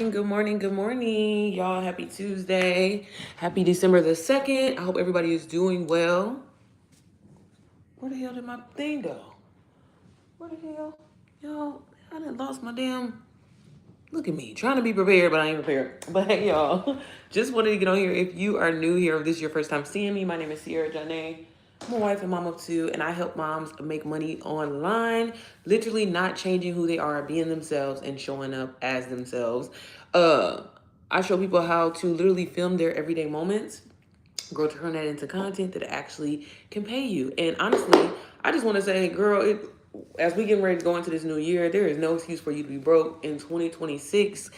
Good morning, good morning, y'all. Happy Tuesday. Happy December the 2nd. I hope everybody is doing well. Where the hell did my thing go? Where the hell? Y'all, I done lost my damn. Look at me, trying to be prepared, but I ain't prepared. But hey, y'all, just wanted to get on here. If you are new here, if this is your first time seeing me, my name is Sierra Janae. I'm a wife and mom of two, and I help moms make money online, literally not changing who they are, being themselves, and showing up as themselves. Uh, I show people how to literally film their everyday moments, grow, turn that into content that actually can pay you. And honestly, I just want to say, girl, as we getting ready to go into this new year, there is no excuse for you to be broke in 2026.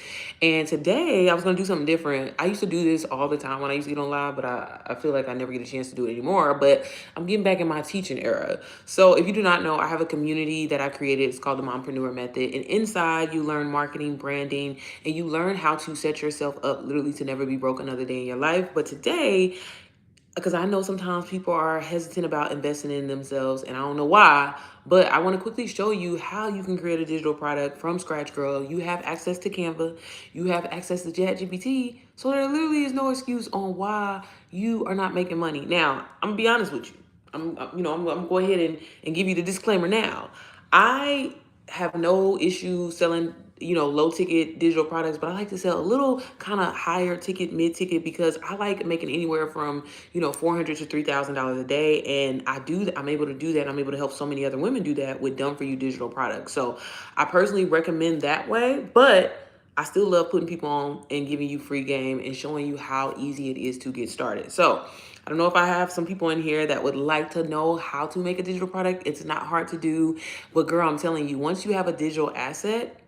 And today I was going to do something different. I used to do this all the time when I used to get on live, but I feel like I never get a chance to do it anymore. But I'm getting back in my teaching era. So if you do not know, I have a community that I created. It's called the Mompreneur Method. And inside you learn marketing, branding, and you learn how to set yourself up literally to never be broke another day in your life. But today, because I know sometimes people are hesitant about investing in themselves, and I don't know why, but I want to quickly show you how you can create a digital product from scratch, girl. You have access to Canva, you have access to ChatGPT, so there literally is no excuse on why you are not making money. Now, I'm gonna be honest with you. I'm gonna go ahead and give you the disclaimer now. I have no issue selling, low ticket digital products, but I like to sell a little kind of higher ticket, mid ticket, because I like making anywhere from, $400 to $3,000 a day. And I do that. I'm able to do that. I'm able to help so many other women do that with done for you digital products. So I personally recommend that way, but I still love putting people on and giving you free game and showing you how easy it is to get started. So I don't know if I have some people in here that would like to know how to make a digital product. It's not hard to do, but girl, I'm telling you, once you have a digital asset,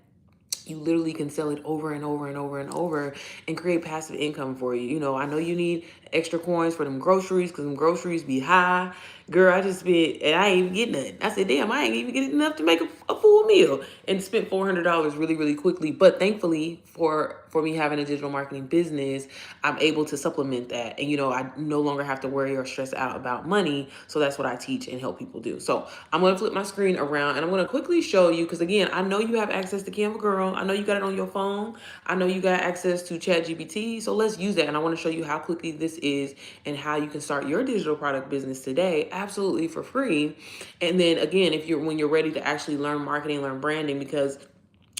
you literally can sell it over and over and over and over and create passive income for you. I know you need extra coins for them groceries because them groceries be high. Girl, I just spent, and I ain't even getting nothing. I said, damn, I ain't even getting enough to make a full meal, and spent $400 really, really quickly. But thankfully, for me having a digital marketing business, I'm able to supplement that. And, I no longer have to worry or stress out about money. So that's what I teach and help people do. So I'm going to flip my screen around and I'm going to quickly show you, because again, I know you have access to Canva, girl. I know you got it on your phone. I know you got access to ChatGPT. So let's use that. And I want to show you how quickly this is and how you can start your digital product business today, absolutely for free. And then again, when you're ready to actually learn marketing, learn branding, because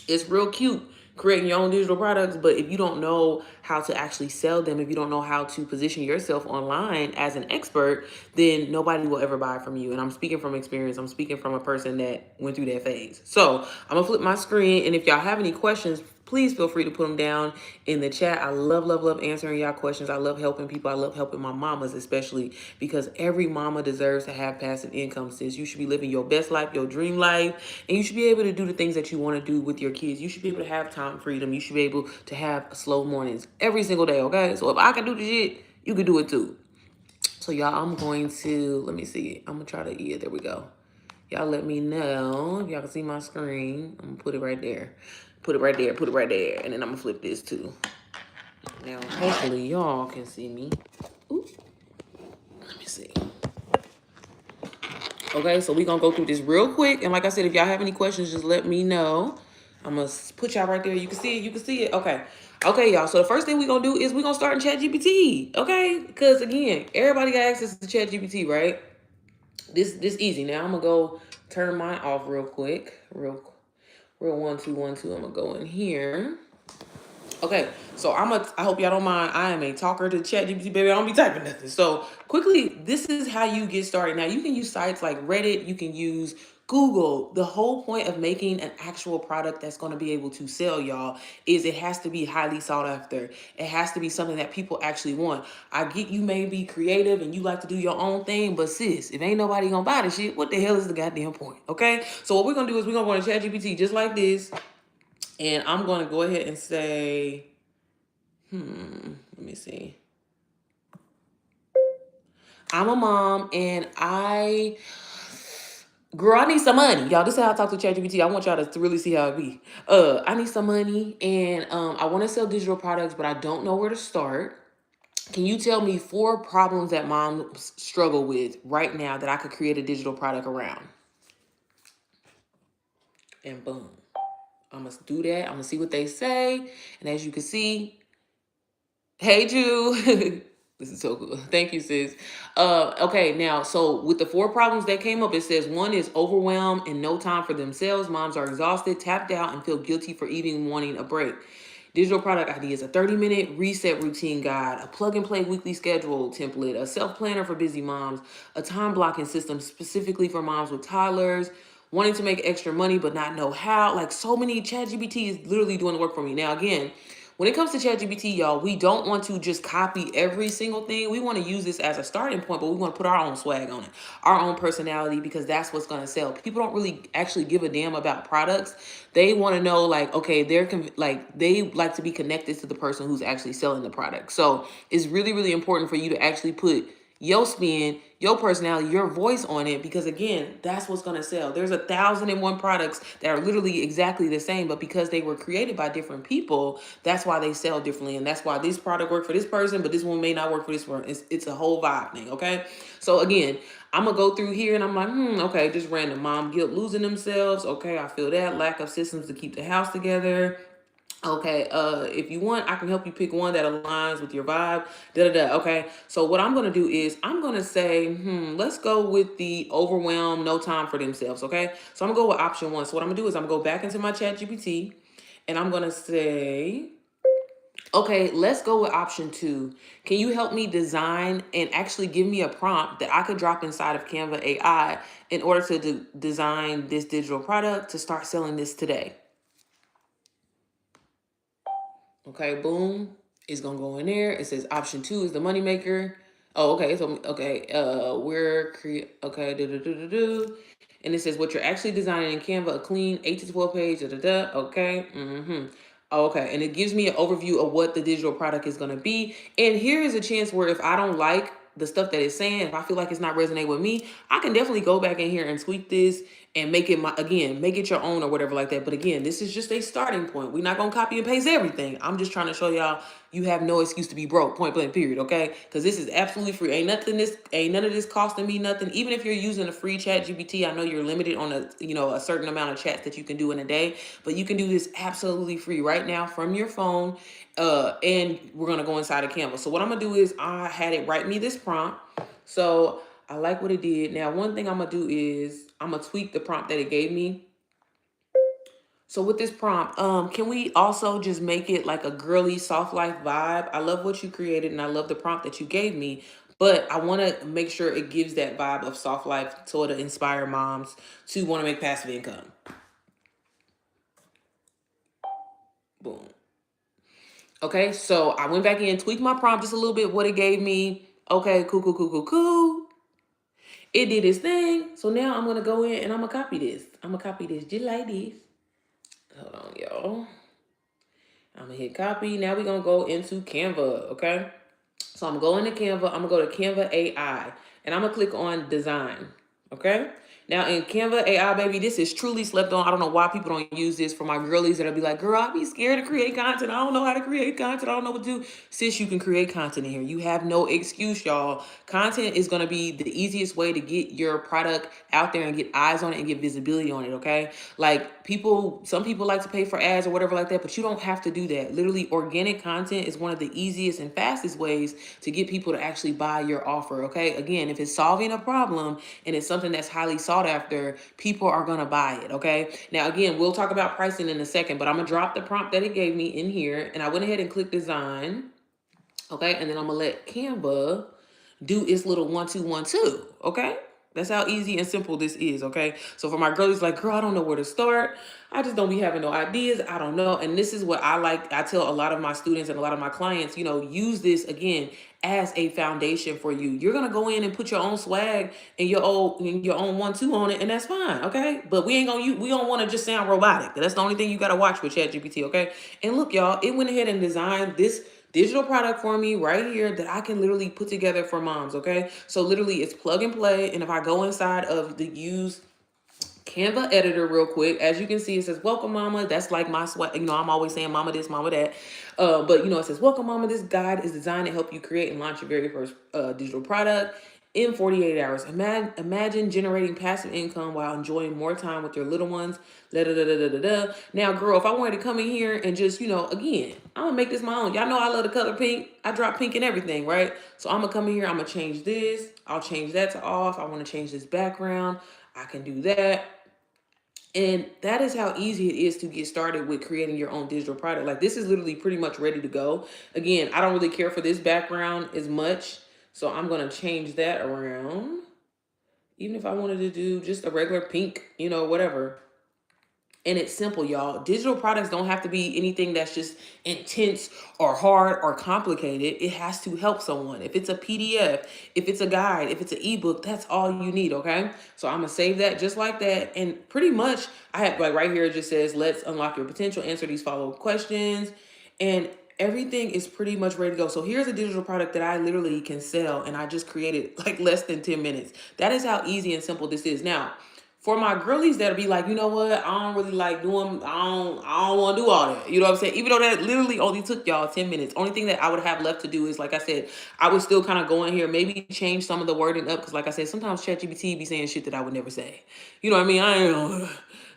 it's real cute creating your own digital products, but if you don't know how to actually sell them, if you don't know how to position yourself online as an expert, then nobody will ever buy from you. And I'm speaking from experience. I'm speaking from a person that went through that phase. So I'm gonna flip my screen, and if y'all have any questions, please feel free to put them down in the chat. I love, love, love answering y'all questions. I love helping people. I love helping my mamas, especially because every mama deserves to have passive income. Sis, you should be living your best life, your dream life, and you should be able to do the things that you want to do with your kids. You should be able to have time freedom. You should be able to have slow mornings every single day, okay? So if I can do the shit, you can do it too. So y'all, I'm going to, let me see. I'm going to try to, yeah, there we go. Y'all let me know if y'all can see my screen. I'm going to put it right there. Put it right there, put it right there. And then I'm going to flip this too. Now, hopefully y'all can see me. Ooh, let me see. Okay, so we're going to go through this real quick. And like I said, if y'all have any questions, just let me know. I'm going to put y'all right there. You can see it. You can see it. Okay. Okay, y'all. So the first thing we're going to do is we're going to start in ChatGPT. Okay? Because, again, everybody got access to ChatGPT, right? This easy. Now, I'm going to go turn mine off real quick. Real 1, 2, 1, 2. I'm going to go in here. Okay, so I hope y'all don't mind. I am a talker to ChatGPT, baby. I don't be typing nothing. So quickly, this is how you get started. Now you can use sites like Reddit, you can use Google. The whole point of making an actual product that's going to be able to sell, y'all, is it has to be highly sought after. It has to be something that people actually want. I get you may be creative and you like to do your own thing, but sis, if ain't nobody gonna buy the shit, what the hell is the goddamn point? Okay, so what we're gonna do is we're gonna go to ChatGPT just like this. And I'm going to go ahead and say, let me see. I'm a mom and girl, I need some money. Y'all, this is how I talk to ChatGPT. I want y'all to really see how it be. I need some money and I want to sell digital products, but I don't know where to start. Can you tell me 4 problems that moms struggle with right now that I could create a digital product around? And boom. I'm gonna do that. I'm gonna see what they say. And as you can see, hey Jew. This is so cool. Thank you, sis. Okay, now, so with the 4 problems that came up, it says 1 is overwhelmed and no time for themselves. Moms are exhausted, tapped out, and feel guilty for even wanting a break. Digital product ideas, a 30-minute reset routine guide, a plug and play weekly schedule template, a self planner for busy moms, a time blocking system specifically for moms with toddlers, wanting to make extra money but not know how. Like, so many. ChatGPT is literally doing the work for me. Now, again, when it comes to ChatGPT, y'all, we don't want to just copy every single thing. We want to use this as a starting point, but we want to put our own swag on it, our own personality, because that's what's going to sell. People don't really actually give a damn about products. They want to know, like, okay, they like to be connected to the person who's actually selling the product. So it's really, really important for you to actually put your spin, your personality, your voice on it, because again, that's what's going to sell. There's 1,001 products that are literally exactly the same, but because they were created by different people, that's why they sell differently. And that's why this product worked for this person, but this one may not work for this one. It's a whole vibe thing. Okay. So again, I'm gonna go through here and I'm like, okay, just random. Mom guilt, losing themselves. Okay, I feel that. Lack of systems to keep the house together. Okay, if you want, I can help you pick one that aligns with your vibe. Da da da. Okay, so what I'm gonna do is I'm gonna say, let's go with the overwhelmed, no time for themselves. Okay, so I'm gonna go with option 1. So what I'm gonna do is I'm gonna go back into my chat GPT and I'm gonna say, okay, let's go with option 2. Can you help me design and actually give me a prompt that I could drop inside of Canva AI in order to design this digital product to start selling this today? Okay, boom. It's gonna go in there. It says option 2 is the moneymaker. Oh, okay. So okay, okay, do. And it says what you're actually designing in Canva, a clean 8 to 12 page, da da da. Okay. Oh, okay. And it gives me an overview of what the digital product is gonna be. And here is a chance where if I don't like the stuff that it's saying, if I feel like it's not resonating with me, I can definitely go back in here and tweak this and make it make it your own or whatever like that. But again, this is just a starting point. We're not gonna copy and paste everything. I'm just trying to show y'all you have no excuse to be broke, point blank period. Okay, because this is absolutely free. Ain't none of this costing me nothing. Even if you're using a free chat GPT, I know you're limited on a certain amount of chats that you can do in a day, but you can do this absolutely free right now from your phone. And we're gonna go inside of Canva. So what I'm gonna do is I had it write me this prompt. So I like what it did. Now, one thing I'm gonna do is I'm gonna tweak the prompt that it gave me. So with this prompt, can we also just make it like a girly soft life vibe? I love what you created and I love the prompt that you gave me, but I want to make sure it gives that vibe of soft life so to inspire moms to want to make passive income. Boom. Okay, so I went back in, tweaked my prompt just a little bit, what it gave me. Okay, cool. It did its thing. So now I'm gonna go in and I'm gonna copy this. I'm gonna copy this just like this. Hold on, y'all. I'm gonna hit copy. Now we're gonna go into Canva, okay? So I'm going to Canva. I'm gonna go to Canva AI and I'm gonna click on design, okay? Now in Canva AI, baby, this is truly slept on. I don't know why people don't use this. For my girlies that'll be like, girl, I be scared to create content. I don't know how to create content. I don't know what to do. Sis, you can create content in here. You have no excuse, y'all. Content is gonna be the easiest way to get your product out there and get eyes on it and get visibility on it, okay? Like some people like to pay for ads or whatever like that, but you don't have to do that. Literally, organic content is one of the easiest and fastest ways to get people to actually buy your offer, okay? Again, if it's solving a problem and it's something that's highly sought after, people are gonna buy it, okay? Now, again, we'll talk about pricing in a second, but I'm gonna drop the prompt that it gave me in here, and I went ahead and clicked design, okay? And then I'm gonna let Canva do its little 1 2 1 2, okay? That's how easy and simple this is, okay? So for my girls, like, girl, I don't know where to start. I just don't be having no ideas. I don't know. And this is what I like. I tell a lot of my students and a lot of my clients, use this again as a foundation for you. You're gonna go in and put your own swag and your own 1 2 on it, and that's fine, okay? But we don't want to just sound robotic. That's the only thing you gotta watch with ChatGPT, okay? And look, y'all, it went ahead and designed this digital product for me right here that I can literally put together for moms, okay? So literally it's plug and play. And if I go inside of the use Canva editor real quick, as you can see, it says, welcome mama. That's like my sweat. I'm always saying mama this, mama that. But it says, welcome mama. This guide is designed to help you create and launch your very first digital product. in 48 hours. Imagine generating passive income while enjoying more time with your little ones. Da, da, da, da, da, da. Now, girl, if I wanted to come in here and just, again, I'm gonna make this my own. Y'all know I love the color pink. I drop pink and everything, right? So I'm gonna come in here, I'm gonna change this. I'll change that to off. I wanna change this background. I can do that. And that is how easy it is to get started with creating your own digital product. Like, this is literally pretty much ready to go. Again, I don't really care for this background as much. So I'm going to change that around. Even if I wanted to do just a regular pink, whatever. And it's simple, y'all. Digital products don't have to be anything that's just intense or hard or complicated. It has to help someone. If it's a PDF, if it's a guide, if it's an ebook, that's all you need, okay? So I'm gonna save that just like that. And pretty much, I have like right here, it just says, let's unlock your potential, answer these follow-up questions. And everything is pretty much ready to go. So here's a digital product that I literally can sell, and I just created like less than 10 minutes. That is how easy and simple this is. Now, for my girlies that'll be like, you know what, I don't really like doing, I don't want to do all that. You know what I'm saying? Even though that literally only took y'all 10 minutes. Only thing that I would have left to do is, like I said, I would still kind of go in here, maybe change some of the wording up. Because like I said, sometimes ChatGPT be saying shit that I would never say. You know what I mean? I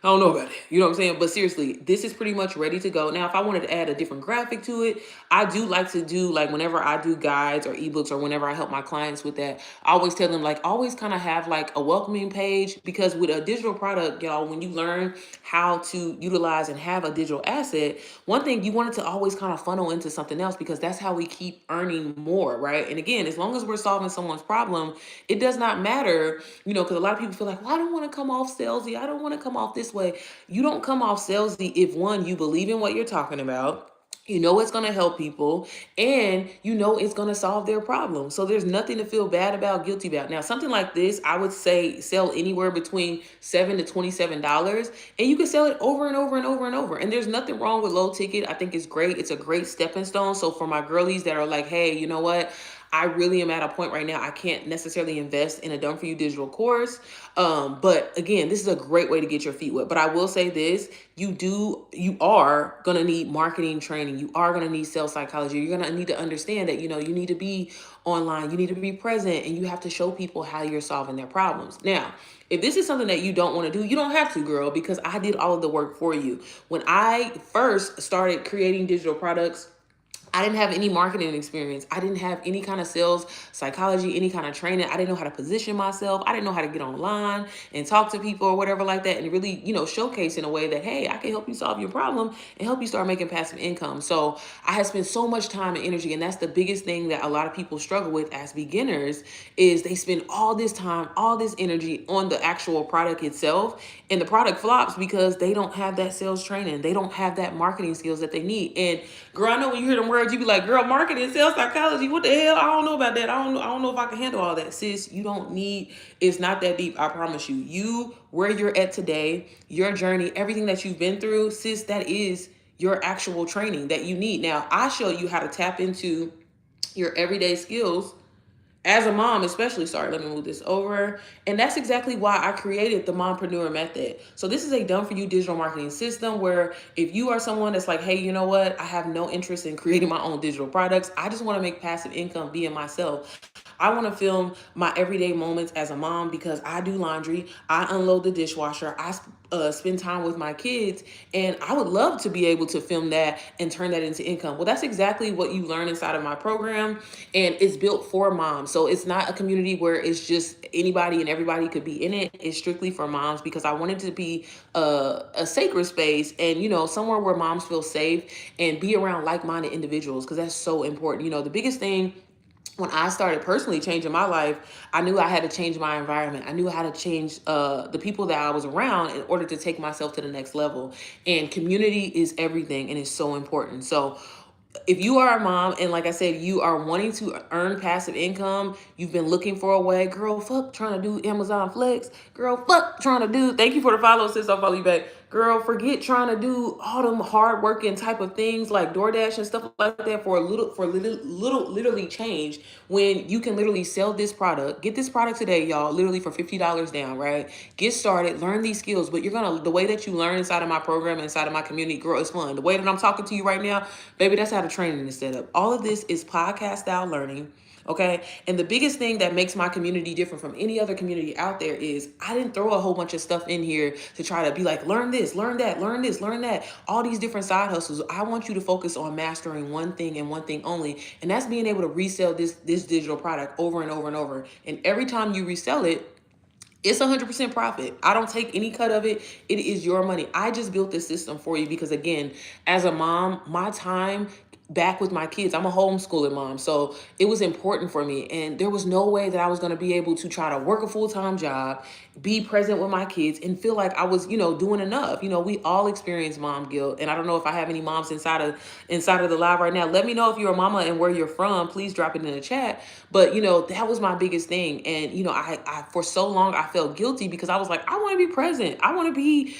don't know about it. You know what I'm saying? But seriously, this is pretty much ready to go. Now, if I wanted to add a different graphic to it, I do like to do, like, whenever I do guides or ebooks or whenever I help my clients with that, I always tell them, like, always kind of have like a welcoming page, because with a digital product, y'all, when you learn how to utilize and have a digital asset, one thing you want it to always kind of funnel into something else, because that's how we keep earning more, right? And again, as long as we're solving someone's problem, it does not matter, because a lot of people feel like, well, I don't want to come off salesy. I don't want to come off this way. You don't come off salesy if, one, you believe in what you're talking about, it's going to help people, and it's going to solve their problem. So there's nothing to feel bad about, guilty about. Now, something like this, I would say sell anywhere between $7 to $27, and you can sell it over and over and over and over. And there's nothing wrong with low ticket. I think it's great. It's a great stepping stone. So for my girlies that are like, hey, you know what? I really am at a point right now, I can't necessarily invest in a done for you digital course. But again, this is a great way to get your feet wet. But I will say this, you are going to need marketing training. You are going to need sales psychology. You're going to need to understand that, you need to be online, you need to be present, and you have to show people how you're solving their problems. Now, if this is something that you don't want to do, you don't have to, girl, because I did all of the work for you. When I first started creating digital products, I didn't have any marketing experience. I didn't have any kind of sales psychology, any kind of training. I didn't know how to position myself. I didn't know how to get online and talk to people or whatever like that, and really, showcase in a way that, hey, I can help you solve your problem and help you start making passive income. So I had spent so much time and energy, and that's the biggest thing that a lot of people struggle with as beginners, is they spend all this time, all this energy on the actual product itself, and the product flops because they don't have that sales training. They don't have that marketing skills that they need. And girl, I know when you hear them words, you be like, girl, marketing, sales psychology, what the hell? I don't know about that. I don't know if I can handle all that. Sis, you don't need, it's not that deep. I promise you. Where you're at today, your journey, everything that you've been through, sis, that is your actual training that you need. Now, I show you how to tap into your everyday skills as a mom, especially. Sorry, let me move this over. And that's exactly why I created the Mompreneur Method. So this is a done for you digital marketing system where if you are someone that's like, hey, you know what? I have no interest in creating my own digital products. I just want to make passive income being myself. I want to film my everyday moments as a mom because I do laundry, I unload the dishwasher, I spend time with my kids, and I would love to be able to film that and turn that into income. Well, that's exactly what you learn inside of my program, and it's built for moms. So it's not a community where it's just anybody and everybody could be in it. It's strictly for moms because I wanted to be a sacred space and, somewhere where moms feel safe and be around like-minded individuals, because that's so important. The biggest thing when I started personally changing my life, I knew I had to change my environment. I knew how to change the people that I was around in order to take myself to the next level. And community is everything, and it's so important. So if you are a mom and, like I said, you are wanting to earn passive income, you've been looking for a way, girl, fuck trying to do Amazon Flex, girl, fuck trying to do, thank you for the follow, sis, I'll follow you back. Girl, forget trying to do all them hard working type of things like DoorDash and stuff like that for literally change, when you can literally sell this product, get this product today, y'all, literally for $50 down, right? Get started, learn these skills, but the way that you learn inside of my program, inside of my community, girl, it's fun. The way that I'm talking to you right now, baby, that's how the training is set up. All of this is podcast style learning. Okay. And the biggest thing that makes my community different from any other community out there is I didn't throw a whole bunch of stuff in here to try to be like, learn this, learn that, learn this, learn that, all these different side hustles. I want you to focus on mastering one thing and one thing only. And that's being able to resell this digital product over and over and over. And every time you resell it, it's 100% profit. I don't take any cut of it. It is your money. I just built this system for you because, again, as a mom, my time back with my kids, I'm a homeschooling mom. So it was important for me. And there was no way that I was going to be able to try to work a full-time job, be present with my kids, and feel like I was, doing enough. We all experience mom guilt. And I don't know if I have any moms inside of the live right now. Let me know if you're a mama and where you're from. Please drop it in the chat. But that was my biggest thing. And I for so long I felt guilty because I was like, I want to be present. I want to be,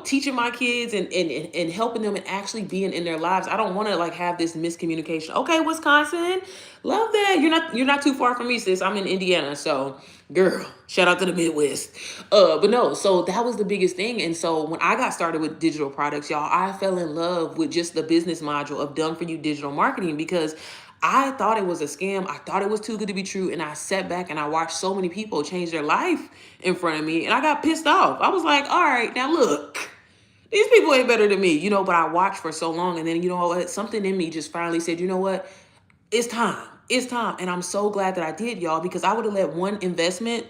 teaching my kids and helping them and actually being in their lives. I don't want to like have this miscommunication. Okay, Wisconsin, love that. You're not too far from me, sis. I'm in Indiana, so girl, shout out to the Midwest. But no, so that was the biggest thing. And so when I got started with digital products, y'all, I fell in love with just the business module of Done For You digital marketing because I thought it was a scam. I thought it was too good to be true. And I sat back and I watched so many people change their life in front of me. And I got pissed off. I was like, all right, now look, these people ain't better than me, but I watched for so long. And then, what? Something in me just finally said, you know what? It's time. It's time. And I'm so glad that I did, y'all, because I would have let one investment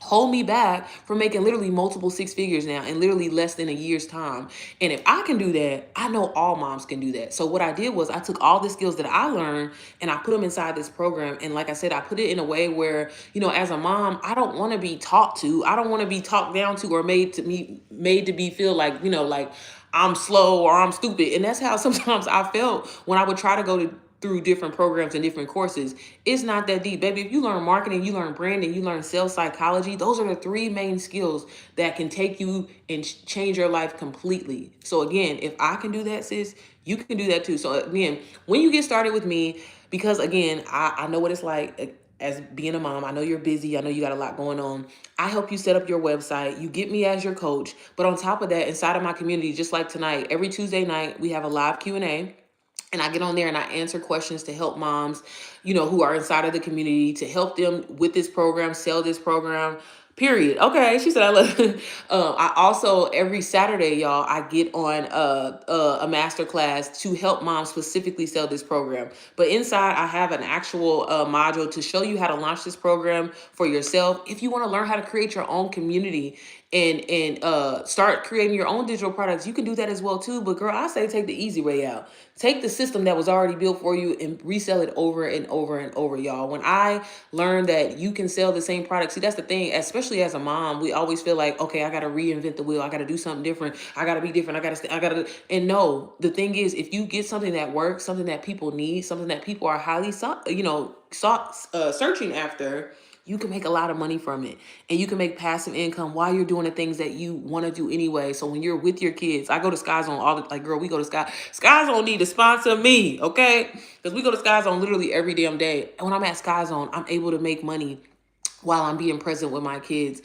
hold me back from making literally multiple six figures now in literally less than a year's time. And if I can do that, I know all moms can do that. So what I did was I took all the skills that I learned and I put them inside this program. And like I said, I put it in a way where, as a mom, I don't want to be talked to. I don't want to be talked down to or made to be feel like, like I'm slow or I'm stupid. And that's how sometimes I felt when I would try to go through different programs and different courses. It's not that deep, baby. If you learn marketing, you learn branding, you learn sales psychology, those are the three main skills that can take you and change your life completely. So again, if I can do that, sis, you can do that too. So again, when you get started with me, because again, I know what it's like as being a mom. I know you're busy. I know you got a lot going on. I help you set up your website. You get me as your coach. But on top of that, inside of my community, just like tonight, every Tuesday night, we have a live Q&A. And I get on there and I answer questions to help moms, who are inside of the community, to help them with this program, sell this program, period. Okay, she said I love it. I also, every Saturday, y'all, I get on a master class to help moms specifically sell this program. But inside, I have an actual module to show you how to launch this program for yourself. If you want to learn how to create your own community and start creating your own digital products, you can do that as well too. But girl, I say take the easy way out. Take the system that was already built for you and resell it over and over and over, y'all. When I learned that you can sell the same product, see, that's the thing, especially as a mom, we always feel like, okay, I got to reinvent the wheel. I got to do something different. I got to be different. And no, the thing is, if you get something that works, something that people need, something that people are highly searching after, you can make a lot of money from it, and you can make passive income while you're doing the things that you want to do anyway. So when you're with your kids, I go to Sky Zone all the, like, girl, we go to Sky Zone need to sponsor me. Okay. Because we go to Sky Zone literally every damn day. And when I'm at Sky Zone, I'm able to make money while I'm being present with my kids.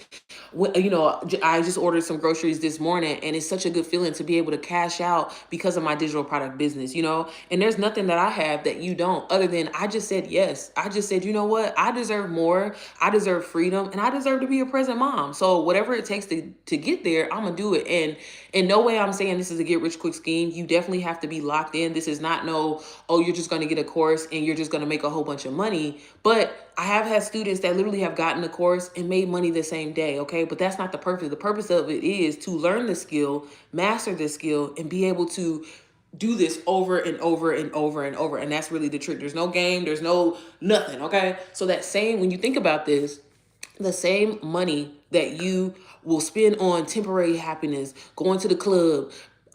I just ordered some groceries this morning, and it's such a good feeling to be able to cash out because of my digital product business, and there's nothing that I have that you don't, other than I just said yes. I just said, you know what? I deserve more. I deserve freedom, and I deserve to be a present mom. So whatever it takes to get there, I'm gonna do it. And in no way I'm saying this is a get rich quick scheme. You definitely have to be locked in. This is not you're just going to get a course and you're just going to make a whole bunch of money. But I have had students that literally have gotten the course and made money the same day. Okay. But that's not the purpose. The purpose of it is to learn the skill, master the skill, and be able to do this over and over and over and over. And that's really the trick. There's no game. There's no nothing. Okay. So when you think about this, the same money that you will spend on temporary happiness, going to the club,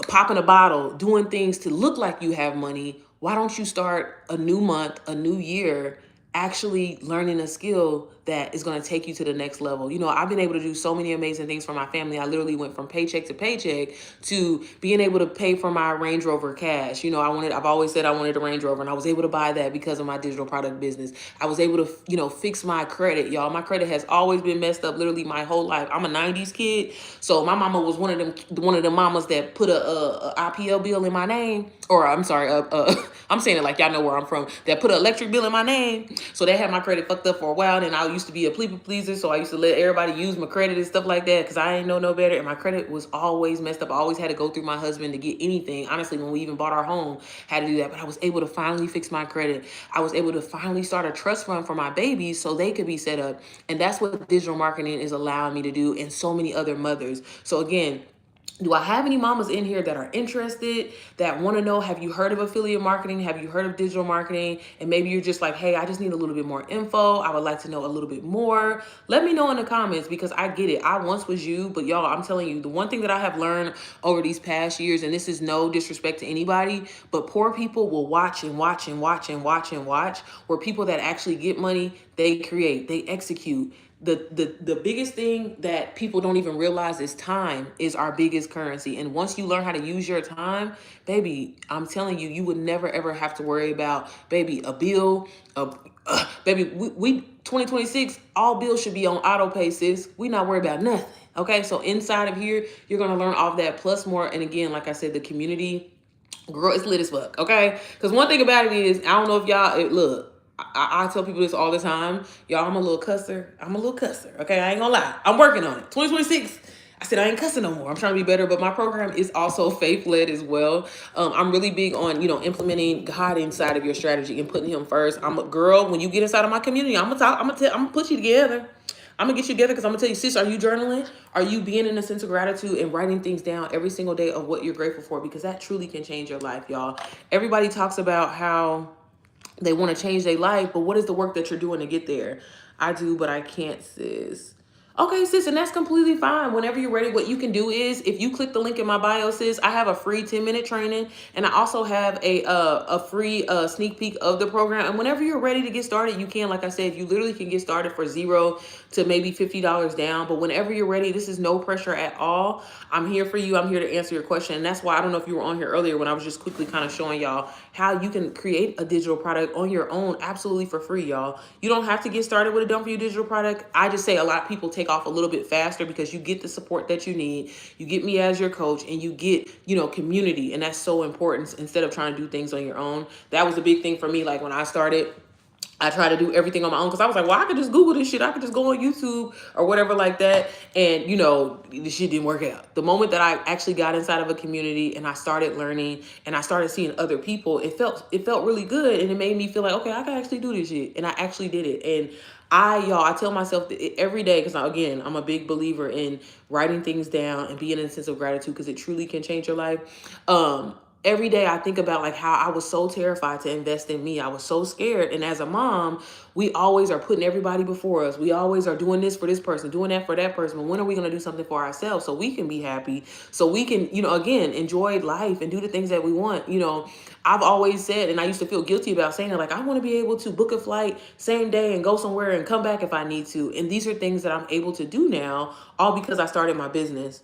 popping a bottle, doing things to look like you have money, why don't you start a new month, a new year, actually learning a skill that is going to take you to the next level. You know, I've been able to do so many amazing things for my family. I literally went from paycheck to paycheck to being able to pay for my Range Rover cash. You know, I've always said I wanted a Range Rover, and I was able to buy that because of my digital product business. I was able to, you know, fix my credit, y'all. My credit has always been messed up literally my whole life. I'm a 90s kid. So my mama was one of them mamas that put a IPL bill in my name, or I'm sorry, I'm saying it like y'all know where I'm from, that put an electric bill in my name. So they had my credit fucked up for a while. And I used to be a people pleaser. So I used to let everybody use my credit and stuff like that because I ain't know no better. And my credit was always messed up. I always had to go through my husband to get anything. Honestly, when we even bought our home, had to do that. But I was able to finally fix my credit. I was able to finally start a trust fund for my babies so they could be set up. And that's what digital marketing is allowing me to do, and so many other mothers. So again, do I have any mamas in here that are interested, that want to know, have you heard of affiliate marketing? Have you heard of digital marketing? And maybe you're just like, hey, I just need a little bit more info. I would like to know a little bit more. Let me know in the comments, because I get it. I once was you, but y'all, I'm telling you, the one thing that I have learned over these past years, and this is no disrespect to anybody, but poor people will watch and watch and watch and watch and watch, where people that actually get money, they create, they execute. The biggest thing that people don't even realize is time is our biggest currency. And once you learn how to use your time, baby, I'm telling you, you would never ever have to worry about, baby, a bill. Baby, we 2026, all bills should be on auto pay, sis. We not worried about nothing. Okay, so inside of here, you're gonna learn all of that plus more. And again, like I said, the community, girl, it's lit as fuck. Okay, because one thing about it is, I don't know if y'all look. I tell people this all the time. Y'all, I'm a little cusser. Okay, I ain't gonna lie. I'm working on it. 2026. I said I ain't cussing no more. I'm trying to be better, but my program is also faith-led as well. I'm really big on, implementing God inside of your strategy and putting him first. I'm a girl. When you get inside of my community, I'm gonna put you together. I'm gonna get you together, because I'm gonna tell you, sis, are you journaling? Are you being in a sense of gratitude and writing things down every single day of what you're grateful for? Because that truly can change your life, y'all. Everybody talks about how they want to change their life, but what is the work that you're doing to get there? I do, but I can't, sis. Okay, sis, and that's completely fine. Whenever you're ready, what you can do is, if you click the link in my bio, sis, I have a free 10-minute training, and I also have a free sneak peek of the program. And whenever you're ready to get started, you can. Like I said, you literally can get started for $0 to maybe $50 down. But whenever you're ready, this is no pressure at all. I'm here for you. I'm here to answer your question. And that's why, I don't know if you were on here earlier when I was just quickly kind of showing y'all how you can create a digital product on your own, absolutely for free, y'all. You don't have to get started with a done for you digital product. I just say a lot of people take off a little bit faster because you get the support that you need. You get me as your coach, and you get, community. And that's so important, instead of trying to do things on your own. That was a big thing for me. Like when I started, I try to do everything on my own, because I was like, well, I could just Google this shit. I could just go on YouTube or whatever like that. And, the shit didn't work out. The moment that I actually got inside of a community and I started learning and I started seeing other people, it felt really good. And it made me feel like, okay, I can actually do this shit. And I actually did it. And I tell myself that every day, because again, I'm a big believer in writing things down and being in a sense of gratitude, because it truly can change your life. Every day I think about like how I was so terrified to invest in me. I was so scared. And as a mom, we always are putting everybody before us. We always are doing this for this person, doing that for that person. But when are we going to do something for ourselves so we can be happy, so we can, again, enjoy life and do the things that we want? I've always said, and I used to feel guilty about saying it, like, I want to be able to book a flight same day and go somewhere and come back if I need to. And these are things that I'm able to do now, all because I started my business.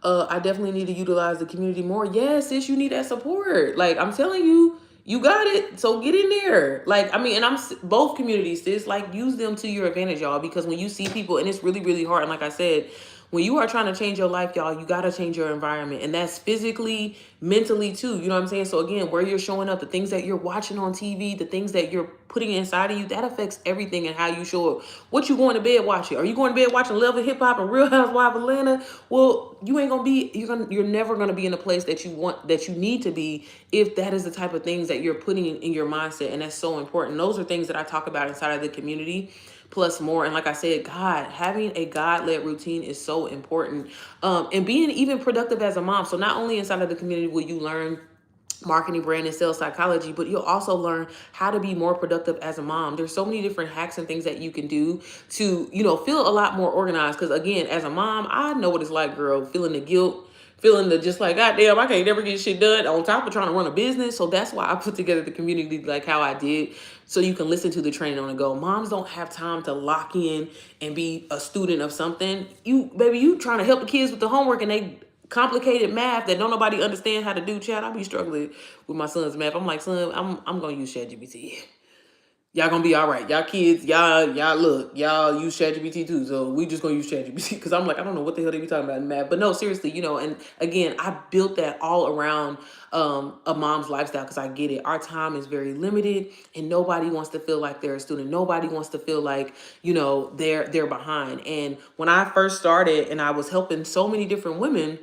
I definitely need to utilize the community more. Yes, sis, you need that support. Like, I'm telling you, you got it. So get in there. Like, and I'm both communities, sis, like, use them to your advantage, y'all, because when you see people, and it's really, really hard. And like I said, when you are trying to change your life, y'all, you got to change your environment. And that's physically, mentally too. You know what I'm saying? So again, where you're showing up, the things that you're watching on TV, the things that you're putting inside of you, that affects everything and how you show up. What you going to bed watching? Are you going to bed watching Love and Hip Hop and Real Housewives of Atlanta? Well, you ain't going to be, you're never going to be in a place that you want, that you need to be, if that is the type of things that you're putting in your mindset. And that's so important. Those are things that I talk about inside of the community, plus more. And like I said, having a God-led routine is so important. And being even productive as a mom. So not only inside of the community will you learn marketing, brand, and sales psychology, but you'll also learn how to be more productive as a mom. There's so many different hacks and things that you can do to, feel a lot more organized. Because again, as a mom, I know what it's like, girl, feeling the guilt, feeling the just like, God damn, I can't never get shit done on top of trying to run a business. So that's why I put together the community like how I did. So you can listen to the training on the go. Moms don't have time to lock in and be a student of something. You trying to help the kids with the homework and they complicated math that don't nobody understand how to do. Chat, I be struggling with my son's math. I'm like, son, I'm gonna use ChatGPT. Y'all gonna be all right. Y'all kids, y'all look, y'all use ChatGPT too. So we just gonna use ChatGPT because I'm like, I don't know what the hell they be talking about in math. But no, seriously, and again, I built that all around a mom's lifestyle because I get it. Our time is very limited and nobody wants to feel like they're a student. Nobody wants to feel like, they're behind. And when I first started and I was helping so many different women,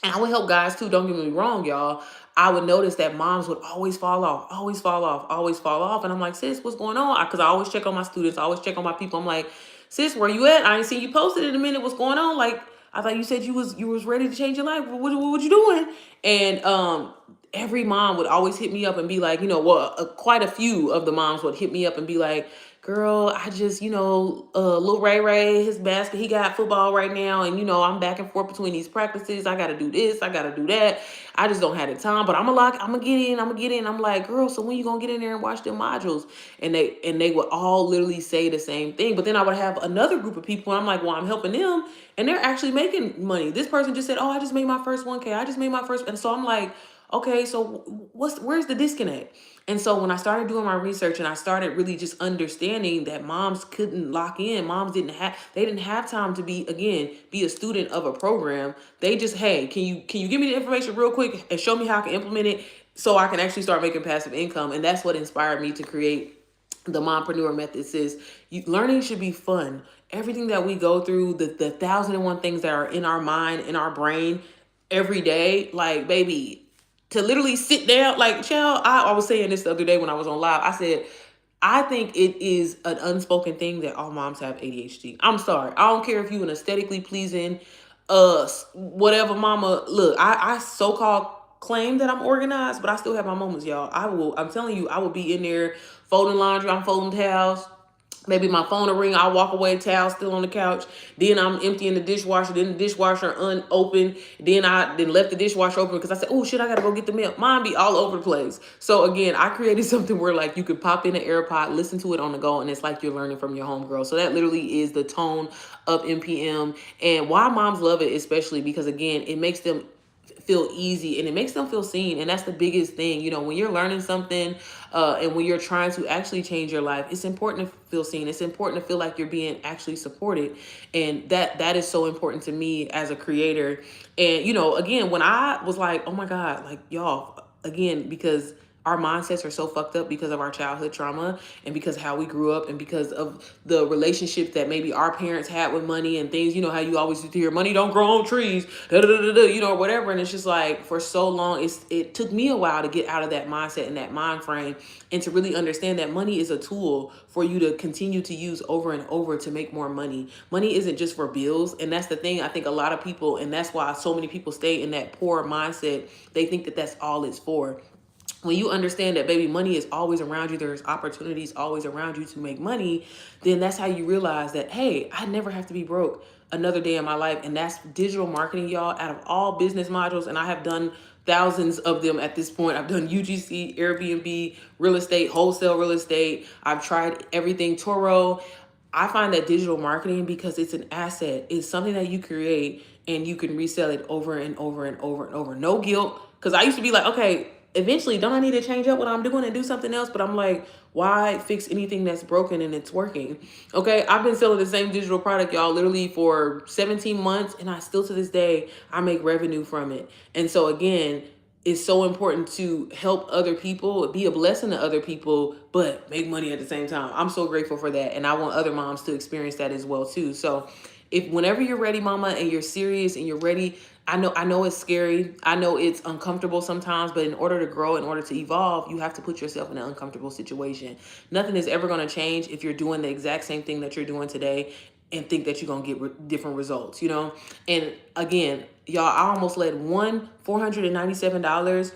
and I would help guys too, don't get me wrong, y'all. I would notice that moms would always fall off, always fall off, always fall off. And I'm like, sis, what's going on? Because I always check on my students. I always check on my people. I'm like, sis, where you at? I ain't seen you posted in a minute. What's going on? Like, I thought you said you was ready to change your life. What you doing? And every mom would always hit me up and be like, quite a few of the moms would hit me up and be like, girl, I just, little Ray Ray, his basket, he got football right now. And, I'm back and forth between these practices. I got to do this. I got to do that. I just don't have the time, but I'm gonna get in. I'm like, girl, so when you gonna get in there and watch them modules? And they would all literally say the same thing. But then I would have another group of people and I'm like, well, I'm helping them and they're actually making money. This person just said, oh, I just made my first 1K. I just made my first. And so I'm like, okay, so where's the disconnect? And so when I started doing my research and I started really just understanding that moms couldn't lock in, they didn't have time to be a student of a program. They just, hey, can you give me the information real quick and show me how I can implement it so I can actually start making passive income? And that's what inspired me to create the Mompreneur Method. Says learning should be fun. Everything that we go through, the 1,001 things that are in our mind, in our brain every day, like, baby, to literally sit down, like, child, I was saying this the other day when I was on live. I said, I think it is an unspoken thing that all moms have ADHD. I'm sorry. I don't care if you an aesthetically pleasing, whatever mama. Look, I so-called claim that I'm organized, but I still have my moments, y'all. I'm telling you, I will be in there folding laundry. I'm folding towels. Maybe my phone will ring. I'll walk away, towel still on the couch. Then I'm emptying the dishwasher. Then the dishwasher unopened. Then I left the dishwasher open because I said, oh shit, I gotta go get the milk. Mine be all over the place. So again, I created something where like you could pop in an AirPod, listen to it on the go, and it's like you're learning from your homegirl. So that literally is the tone of MPM. And why moms love it, especially because again, it makes them feel easy and it makes them feel seen. And that's the biggest thing, when you're learning something and when you're trying to actually change your life, it's important to feel seen. It's important to feel like you're being actually supported. And that is so important to me as a creator. And, again, when I was like, oh my God, like y'all, again, because our mindsets are so fucked up because of our childhood trauma and because how we grew up and because of the relationships that maybe our parents had with money and things, how you always used to hear money don't grow on trees, or whatever. And it's just like for so long, it took me a while to get out of that mindset and that mind frame and to really understand that money is a tool for you to continue to use over and over to make more money. Money isn't just for bills. And that's the thing. I think a lot of people, and that's why so many people stay in that poor mindset. They think that that's all it's for. When you understand that, baby, money is always around you, there's opportunities always around you to make money, then that's how you realize that, hey, I never have to be broke another day in my life. And that's digital marketing, y'all. Out of all business modules, and I have done thousands of them at this point. I've done UGC, Airbnb, real estate, wholesale real estate. I've tried everything, Turo. I find that digital marketing, because it's an asset, it's something that you create and you can resell it over and over and over and over. No guilt. Because I used to be like, okay, eventually, don't I need to change up what I'm doing and do something else? But I'm like, why fix anything that's broken and it's working? Okay, I've been selling the same digital product, y'all, literally for 17 months. And I still, to this day, I make revenue from it. And so again, it's so important to help other people, be a blessing to other people, but make money at the same time. I'm so grateful for that. And I want other moms to experience that as well too. So whenever you're ready, mama, and you're serious and you're ready, I know it's scary. I know it's uncomfortable sometimes, but in order to grow, in order to evolve, you have to put yourself in an uncomfortable situation. Nothing is ever going to change if you're doing the exact same thing that you're doing today and think that you're going to get different results, And again, y'all, I almost let $497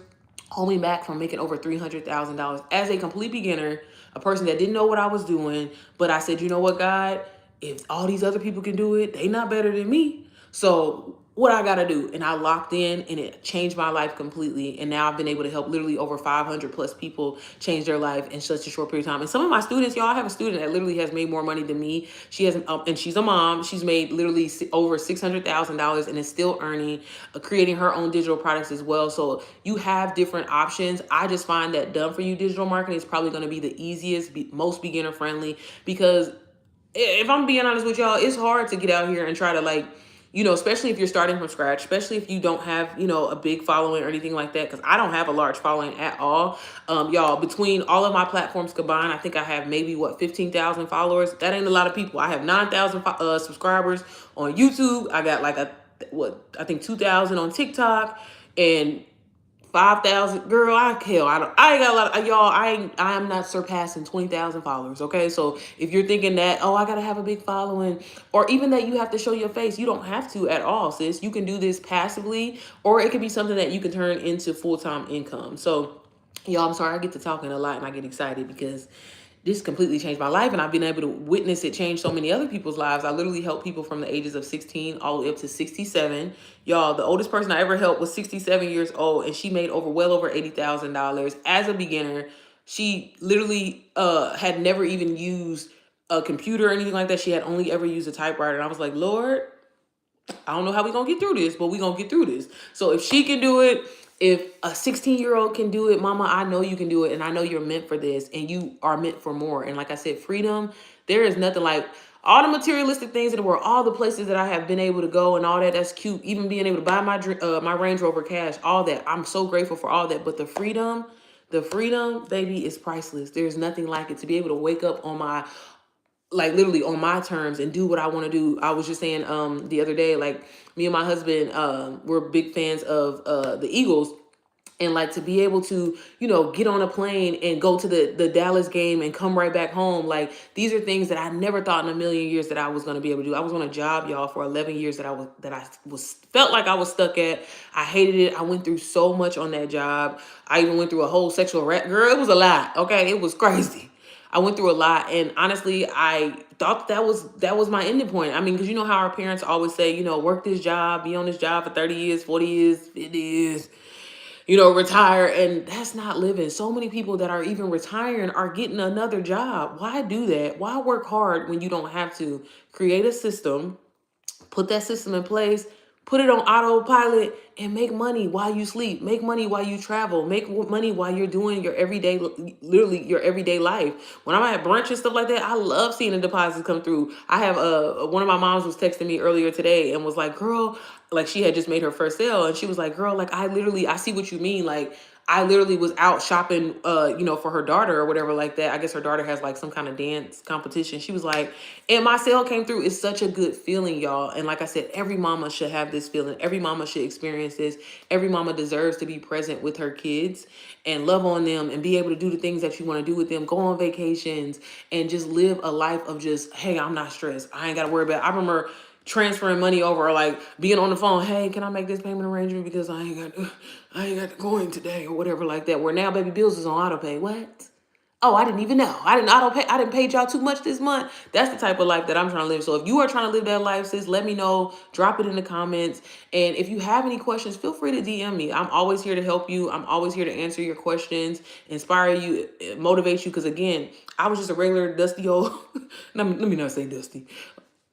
hold me back from making over $300,000 as a complete beginner, a person that didn't know what I was doing. But I said, you know what, God, if all these other people can do it, they not better than me. So what I gotta do. And I locked in and it changed my life completely. And now I've been able to help literally over 500 plus people change their life in such a short period of time. And some of my students, y'all, I have a student that literally has made more money than me. She has, and she's a mom. She's made literally over $600,000 and is still earning, creating her own digital products as well. So you have different options. I just find that done for you digital marketing is probably going to be the easiest, most beginner friendly, because if I'm being honest with y'all, it's hard to get out here and try to like, especially if you're starting from scratch, especially if you don't have, a big following or anything like that. Cause I don't have a large following at all. Y'all, between all of my platforms combined, I think I have maybe 15,000 followers. That ain't a lot of people. I have 9,000 subscribers on YouTube. I got like I think 2,000 on TikTok and 5,000, girl. I ain't got a lot of y'all. I am not surpassing 20,000 followers. Okay, so if you're thinking that, oh, I gotta have a big following, or even that you have to show your face, you don't have to at all, sis. You can do this passively, or it could be something that you can turn into full-time income. So, y'all, I'm sorry I get to talking a lot and I get excited because this completely changed my life, and I've been able to witness it change so many other people's lives. I literally help people from the ages of 16 all the way up to 67. Y'all, the oldest person I ever helped was 67 years old, and she made well over $80,000 as a beginner. She literally had never even used a computer or anything like that. She had only ever used a typewriter, and I was like, Lord, I don't know how we're going to get through this, but we're going to get through this. So if she can do it, if a 16-year-old can do it, mama, I know you can do it. And I know you're meant for this and you are meant for more. And like I said, freedom, there is nothing like all the materialistic things in the world, all the places that I have been able to go and all that. That's cute. Even being able to buy my Range Rover cash, all that. I'm so grateful for all that. But the freedom, baby, is priceless. There's nothing like it. To be able to wake up on my like literally on my terms and do what I want to do. I was just saying the other day, like me and my husband, we're big fans of the Eagles. And like to be able to, get on a plane and go to the Dallas game and come right back home. Like these are things that I never thought in a million years that I was going to be able to do. I was on a job, y'all, for 11 years that I felt like I was stuck at. I hated it. I went through so much on that job. I even went through a whole sexual girl. It was a lot. Okay. It was crazy. I went through a lot, and honestly, I thought that was my ending point. I mean, because you know how our parents always say, work this job, be on this job for 30 years, 40 years, 50 years, retire, and that's not living. So many people that are even retiring are getting another job. Why do that? Why work hard when you don't have to? Create a system, put that system in place, put it on autopilot, and make money while you sleep. Make money while you travel. Make money while you're doing your literally your everyday life. When I'm at brunch and stuff like that, I love seeing the deposits come through. I have one of my moms was texting me earlier today and was like, girl, like she had just made her first sale, and she was like, girl, like I see what you mean. Like I literally was out shopping, for her daughter or whatever like that. I guess her daughter has like some kind of dance competition. She was like, and my sale came through. It's such a good feeling, y'all. And like I said, every mama should have this feeling. Every mama should experience this. Every mama deserves to be present with her kids and love on them and be able to do the things that you want to do with them. Go on vacations and just live a life of just, hey, I'm not stressed. I ain't got to worry about it. I remember transferring money over or like being on the phone. Hey, can I make this payment arrangement because I ain't got to go in today or whatever like that. Where now baby bills is on auto pay. What? Oh, I didn't even know. I didn't pay y'all too much this month. That's the type of life that I'm trying to live. So if you are trying to live that life, sis, let me know. Drop it in the comments. And if you have any questions, feel free to DM me. I'm always here to help you. I'm always here to answer your questions, inspire you, motivate you. Because again, I was just a regular dusty old, let me not say dusty.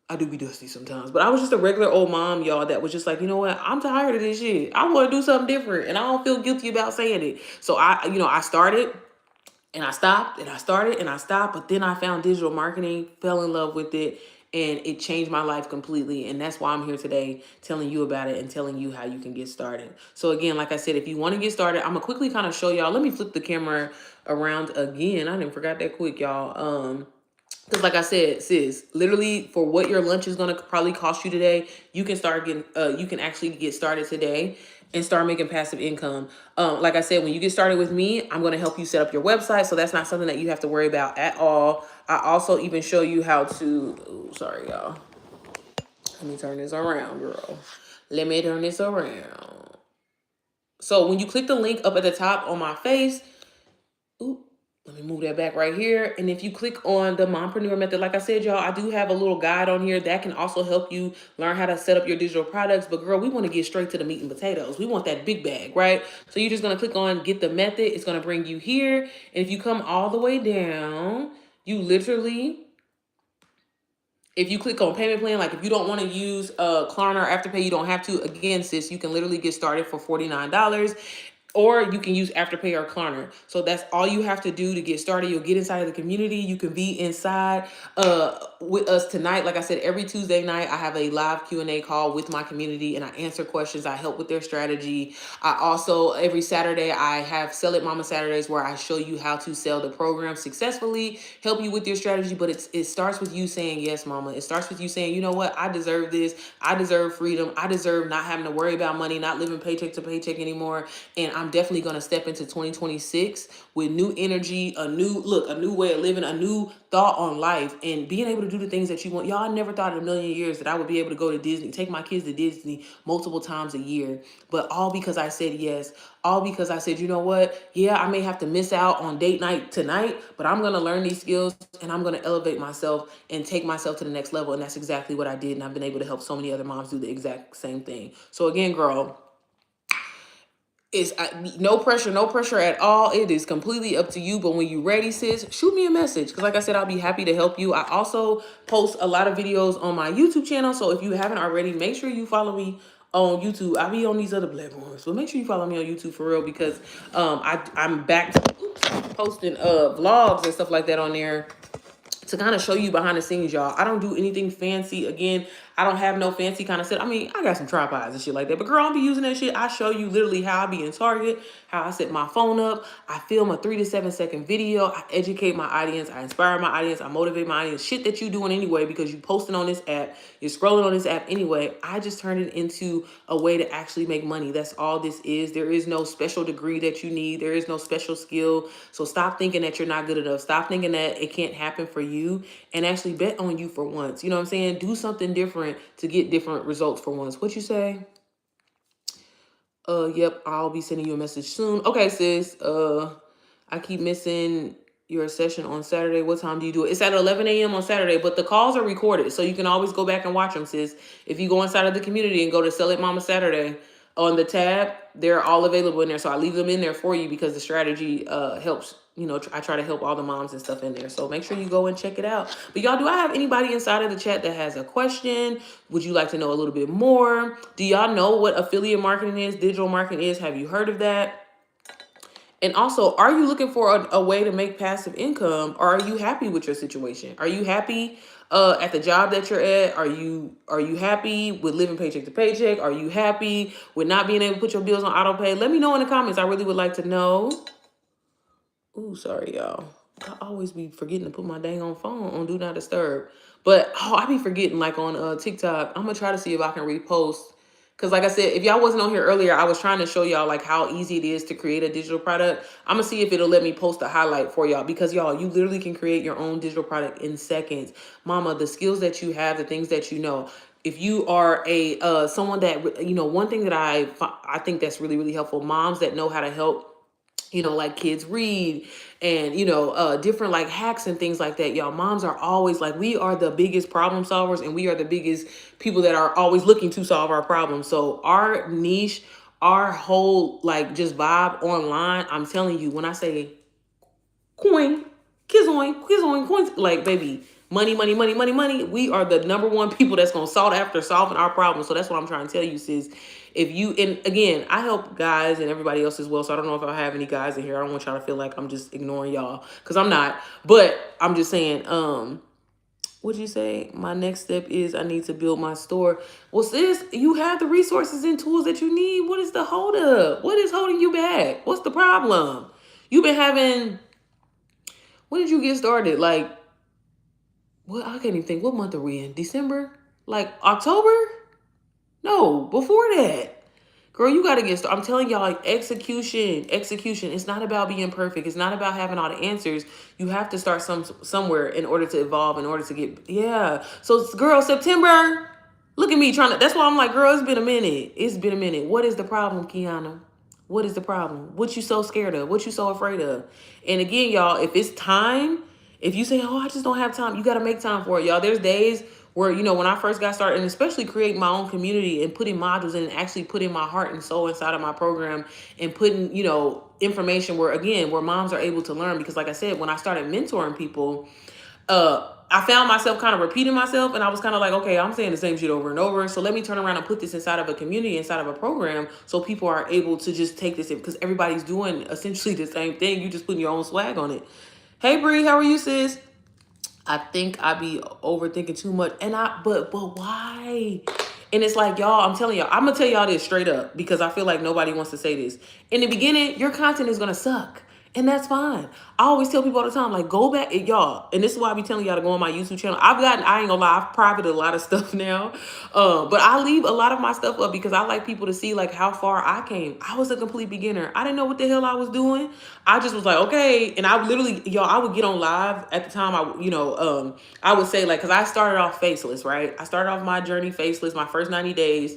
I do be dusty sometimes, but I was just a regular old mom, y'all, that was just like, you know what? I'm tired of this shit. I want to do something different, and I don't feel guilty about saying it. So I started and I stopped and I started and I stopped, but then I found digital marketing, fell in love with it, and it changed my life completely. And that's why I'm here today telling you about it and telling you how you can get started. So again, like I said, if you want to get started, I'm gonna quickly kind of show y'all. Let me flip the camera around again. I didn't forgot that quick, y'all. Because like I said, sis, literally for what your lunch is going to probably cost you today, you can you can actually get started today and start making passive income. Like I said, when you get started with me, I'm going to help you set up your website. So that's not something that you have to worry about at all. I also even show you how to, sorry, y'all. Let me turn this around, girl. Let me turn this around. So when you click the link up at the top on my face, ooh, Let me move that back right here. And if you click on the Mompreneur Method, like I said, y'all, I do have a little guide on here that can also help you learn how to set up your digital products. But girl, we want to get straight to the meat and potatoes. We want that big bag, right? So you're just going to click on Get the Method. It's going to bring you here. And if you come all the way down, you literally, if you click on payment plan, like if you don't want to use Klarna or Afterpay, you don't have to. Again, sis, you can literally get started for $49. Or you can use Afterpay or Klarna. So that's all you have to do to get started. You'll get inside of the community. You can be inside with us tonight. Like I said, every Tuesday night, I have a live Q&A call with my community and I answer questions. I help with their strategy. I also, every Saturday, I have Sell It Mama Saturdays where I show you how to sell the program successfully, help you with your strategy. But it starts with you saying, yes, mama. It starts with you saying, you know what? I deserve this. I deserve freedom. I deserve not having to worry about money, not living paycheck to paycheck anymore. And I'm definitely going to step into 2026 with new energy, a new way of living, a new thought on life, and being able to do the things that you want. Y'all, I never thought in a million years that I would be able to go to Disney, take my kids to Disney multiple times a year. But all because I said yes. All because I said, you know what? Yeah, I may have to miss out on date night tonight, but I'm going to learn these skills and I'm going to elevate myself and take myself to the next level. And that's exactly what I did. And I've been able to help so many other moms do the exact same thing. So again, girl, it's no pressure at all. It is completely up to you. But when you're ready, sis, shoot me a message. Because like I said, I'll be happy to help you. I also post a lot of videos on my YouTube channel. So if you haven't already, make sure you follow me on YouTube. I'll be on these other platforms. So make sure you follow me on YouTube for real. Because I'm back posting vlogs and stuff like that on there to kind of show you behind the scenes, y'all. I don't do anything fancy. Again, I don't have no fancy kind of set. I mean, I got some tripods and shit like that, but girl, I'll be using that shit. I show you literally how I be in Target, how I set my phone up. I film a 3 to 7 second video. I educate my audience. I inspire my audience. I motivate my audience. Shit that you doing anyway because you posting on this app. You're scrolling on this app anyway. I just turned it into a way to actually make money. That's all this is. There is no special degree that you need. There is no special skill. So stop thinking that you're not good enough. Stop thinking that it can't happen for you and actually bet on you for once. You know what I'm saying? Do something different to get different results for once. What you say? Yep, I'll be sending you a message soon. Okay, sis. I keep missing your session on Saturday. What time do you do it? It's at 11 a.m. on Saturday, but the calls are recorded, so you can always go back and watch them, sis. If you go inside of the community and go to Sell It Mama Saturday on the tab, they're all available in there. So I leave them in there for you because the strategy helps. You know, I try to help all the moms and stuff in there. So make sure you go and check it out. But y'all, do I have anybody inside of the chat that has a question? Would you like to know a little bit more? Do y'all know what affiliate marketing is? Digital marketing is? Have you heard of that? And also, are you looking for a way to make passive income, or are you happy with your situation? Are you happy at the job that you're at? Are you happy with living paycheck to paycheck? Are you happy with not being able to put your bills on auto pay? Let me know in the comments. I really would like to know. Ooh, sorry, y'all. I always be forgetting to put my dang on phone on Do Not Disturb. But, I be forgetting, like, on TikTok. I'm going to try to see if I can repost. Because, like I said, if y'all wasn't on here earlier, I was trying to show y'all, like, how easy it is to create a digital product. I'm going to see if it'll let me post a highlight for y'all. Because, y'all, you literally can create your own digital product in seconds. Mama, the skills that you have, the things that you know. If you are a someone that, you know, one thing that I think that's really, really helpful, moms that know how to help, you know, like kids read and, you know, different like hacks and things like that. Y'all, moms are always like, we are the biggest problem solvers and we are the biggest people that are always looking to solve our problems. So our niche, our whole like just vibe online, I'm telling you, when I say coin, kizoin, coins, like baby, money, money, money, money, money. We are the number one people that's gonna sought after solving our problems. So that's what I'm trying to tell you, sis. If you, and again, I help guys and everybody else as well. So I don't know if I have any guys in here. I don't want y'all to feel like I'm just ignoring y'all because I'm not. But I'm just saying, what'd you say? My next step is I need to build my store. Well, sis, you have the resources and tools that you need. What is the holdup? What is holding you back? What's the problem? You've been having, when did you get started? Like, what? I can't even think. What month are we in? December? Like October? No, before that. Girl, you got to get started. I'm telling y'all, like, execution. It's not about being perfect. It's not about having all the answers. You have to start somewhere in order to evolve, in order to get, yeah. So, girl, September, look at me trying to, that's why I'm like, girl, it's been a minute. It's been a minute. What is the problem, Kiana? What is the problem? What you so scared of? What you so afraid of? And again, y'all, if it's time, if you say, oh, I just don't have time, you got to make time for it, y'all. There's days where, when I first got started, and especially creating my own community and putting modules in and actually putting my heart and soul inside of my program and putting, information where moms are able to learn. Because like I said, when I started mentoring people, I found myself kind of repeating myself, and I was kind of like, okay, I'm saying the same shit over and over. So let me turn around and put this inside of a community, inside of a program, so people are able to just take this in, because everybody's doing essentially the same thing. You just putting your own swag on it. Hey Bree, how are you, sis? I think I be overthinking too much, but why? And it's like, y'all, I'm telling y'all, I'm gonna tell y'all this straight up, because I feel like nobody wants to say this. In the beginning, your content is gonna suck. And that's fine. I always tell people all the time, like, go back, y'all. And this is why I be telling y'all to go on my YouTube channel. I ain't gonna lie, I've privated a lot of stuff now. But I leave a lot of my stuff up because I like people to see, like, how far I came. I was a complete beginner. I didn't know what the hell I was doing. I just was like, okay. And I literally, y'all, I would get on live at the time. I would say, like, because I started off faceless, right? I started off my journey faceless, my first 90 days.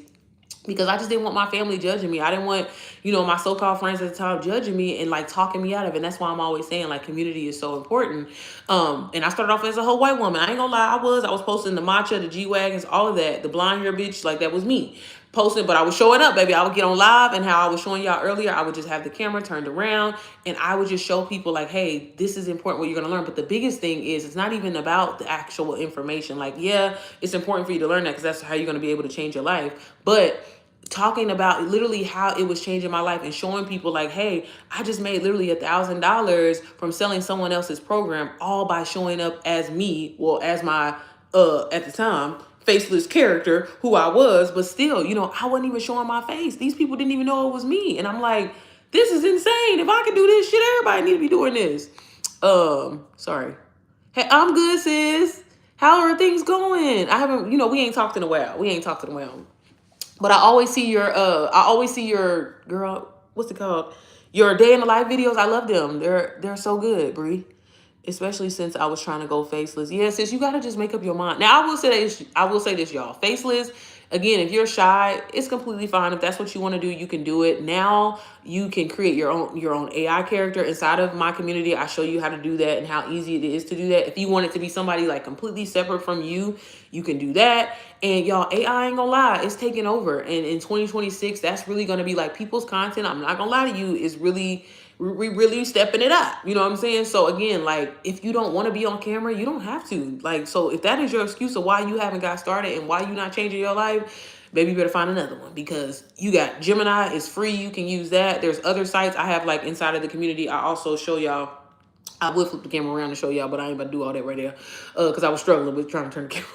Because I just didn't want my family judging me. I didn't want, my so-called friends at the time judging me and like talking me out of it. And that's why I'm always saying like community is so important. And I started off as a whole white woman. I ain't gonna lie, I was posting the matcha, the G-Wagons, all of that. The blonde hair bitch, like that was me posting, but I was showing up, baby. I would get on live, and how I was showing y'all earlier, I would just have the camera turned around and I would just show people like, hey, this is important, what you're gonna learn. But the biggest thing is it's not even about the actual information. Like, yeah, it's important for you to learn that because that's how you're gonna be able to change your life. But talking about literally how it was changing my life and showing people like, hey, I just made literally $1,000 from selling someone else's program, all by showing up as me, well, as my at the time faceless character who I was. But still, I wasn't even showing my face. These people didn't even know it was me. And I'm like, this is insane. If I can do this shit, everybody need to be doing this. Sorry. Hey, I'm good, sis. How are things going? I haven't, we ain't talked in a while. But I always see your girl, what's it called? Your day in the life videos. I love them. They're so good, Bree. Especially since I was trying to go faceless. Yeah, sis, you gotta just make up your mind. Now I will say this, y'all. Faceless, again, if you're shy, it's completely fine. If that's what you want to do, you can do it. Now you can create your own AI character inside of my community. I show you how to do that and how easy it is to do that. If you want it to be somebody like completely separate from you, you can do that. And y'all, AI ain't gonna lie, it's taking over. And in 2026, that's really gonna be like people's content. I'm not gonna lie to you, is really stepping it up. You know what I'm saying? So again, like, if you don't want to be on camera, you don't have to. Like, so if that is your excuse of why you haven't got started and why you're not changing your life, baby, you better find another one, because you got Gemini. It's free. You can use that. There's other sites I have, like, inside of the community. I also show y'all. I would flip the camera around to show y'all, but I ain't about to do all that right there, because I was struggling with trying to turn the camera.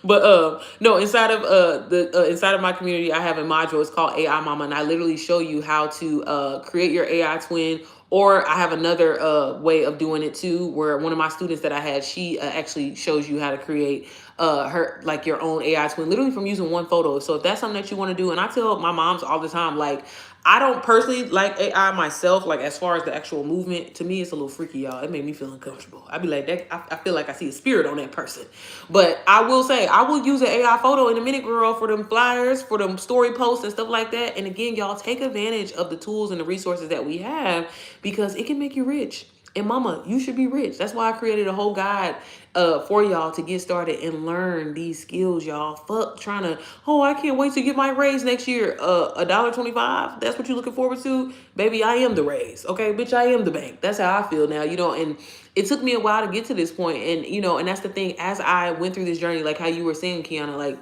But no, inside of my community, I have a module. It's called AI Mama, and I literally show you how to create your AI twin. Or I have another way of doing it too, where one of my students that I had, she actually shows you how to create her, like, your own AI twin, literally from using one photo. So if that's something that you want to do, and I tell my moms all the time, like, I don't personally like AI myself, like, as far as the actual movement. To me, it's a little freaky, y'all. It made me feel uncomfortable. I'd be like, that, I feel like I see a spirit on that person. But I will say, I will use an AI photo in a minute, girl, for them flyers, for them story posts and stuff like that. And again, y'all, take advantage of the tools and the resources that we have, because it can make you rich. And mama, you should be rich. That's why I created a whole guide for y'all to get started and learn these skills, y'all. Fuck trying to, oh, I can't wait to get my raise next year. $1.25. That's what you're looking forward to? Baby, I am the raise. Okay, bitch, I am the bank. That's how I feel now, and it took me a while to get to this point. And, and that's the thing, as I went through this journey, like how you were saying, Kiana, like,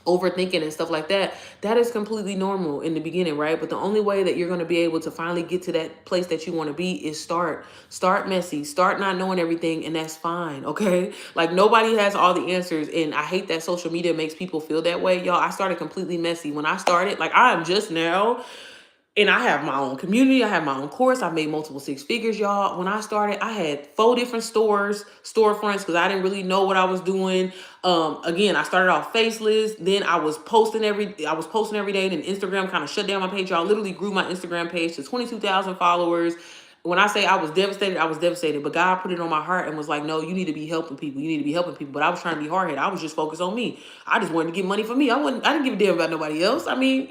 overthinking and stuff like that, that is completely normal in the beginning, right? But the only way that you're going to be able to finally get to that place that you want to be is start messy, start not knowing everything, and that's fine. Okay, like, nobody has all the answers, and I hate that social media makes people feel that way, y'all. I started completely messy when I started. Like, I am just now, and I have my own community. I have my own course. I've made multiple six figures, y'all. When I started, I had 4 different storefronts, because I didn't really know what I was doing. Again, I started off faceless. Then I was posting every day. Then Instagram kind of shut down my page. Y'all, literally grew my Instagram page to 22,000 followers. When I say I was devastated, I was devastated. But God put it on my heart and was like, no, you need to be helping people. You need to be helping people. But I was trying to be hard-headed. I was just focused on me. I just wanted to get money for me. I didn't give a damn about nobody else. I mean,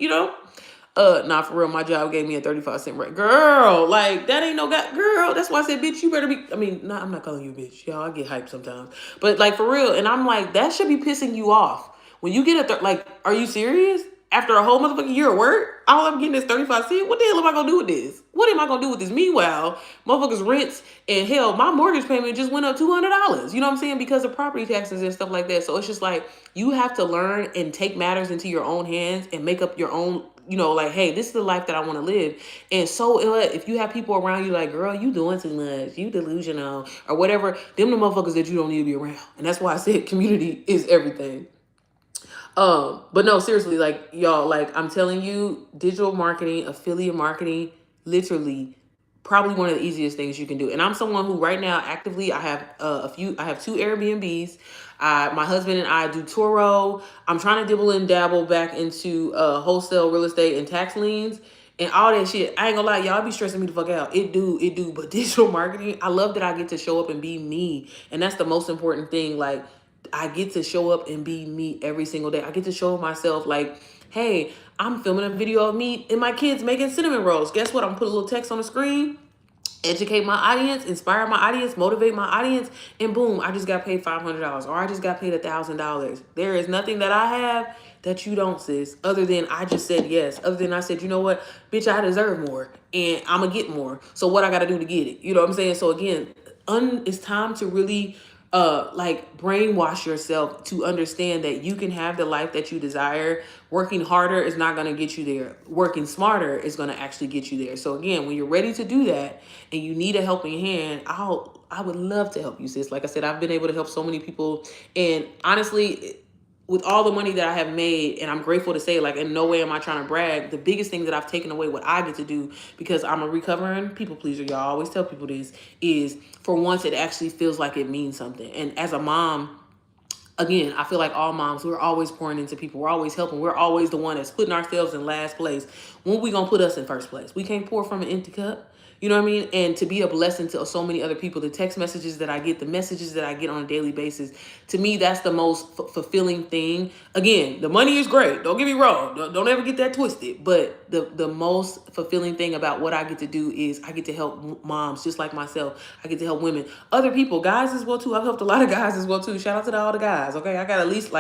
Not for real. My job gave me a 35-cent rate. Girl, like that ain't no guy. Girl, that's why I said, bitch, you better be. I mean, nah, I'm not calling you a bitch. Y'all, I get hyped sometimes. But like for real. And I'm like, that should be pissing you off. When you get like, are you serious? After a whole motherfucking year of work, all I'm getting is 35 cents. What the hell am I gonna do with this? What am I gonna do with this? Meanwhile, motherfuckers rents and hell, my mortgage payment just went up $200. You know what I'm saying? Because of property taxes and stuff like that. So it's just like you have to learn and take matters into your own hands and make up your own, you know, like, hey, this is the life that I want to live. And so if you have people around you like, girl, you doing too much, you delusional or whatever, them the motherfuckers that you don't need to be around. And that's why I said community is everything. But no, seriously, like y'all, like I'm telling you, digital marketing, affiliate marketing, literally probably one of the easiest things you can do. And I'm someone who right now actively, I have I have 2 Airbnbs. My husband and I do Turo. I'm trying to dibble and dabble back into wholesale real estate and tax liens and all that shit. I ain't gonna lie, y'all be stressing me the fuck out. It do. But digital marketing, I love that I get to show up and be me. And that's the most important thing. Like, I get to show up and be me every single day. I get to show myself like, hey, I'm filming a video of me and my kids making cinnamon rolls. Guess what? I'm gonna put a little text on the screen, educate my audience, inspire my audience, motivate my audience, and boom, I just got paid $500 or I just got paid $1,000. There is nothing that I have that you don't, sis, other than I just said yes. Other than I said, you know what, bitch, I deserve more and I'm gonna get more. So what I gotta do to get it? You know what I'm saying? So again, it's time to really like brainwash yourself to understand that you can have the life that you desire. Working harder is not going to get you there. Working smarter is going to actually get you there. So again, when you're ready to do that and you need a helping hand, I would love to help you, sis. Like I said, I've been able to help so many people, and honestly, with all the money that I have made, and I'm grateful to say, like, in no way am I trying to brag, the biggest thing that I've taken away, what I get to do, because I'm a recovering people pleaser, y'all, I always tell people this, is for once it actually feels like it means something. And as a mom, again, I feel like all moms, we're always pouring into people. We're always helping. We're always the one that's putting ourselves in last place. When we gonna put us in first place? We can't pour from an empty cup. You know what I mean? And to be a blessing to so many other people, the text messages that I get, the messages that I get on a daily basis, to me, that's the most fulfilling thing. Again, the money is great. Don't get me wrong. Don't ever get that twisted. But the most fulfilling thing about what I get to do is I get to help moms just like myself. I get to help women, other people, guys as well too. I've helped a lot of guys as well too. Shout out to all the guys. Okay, I got at least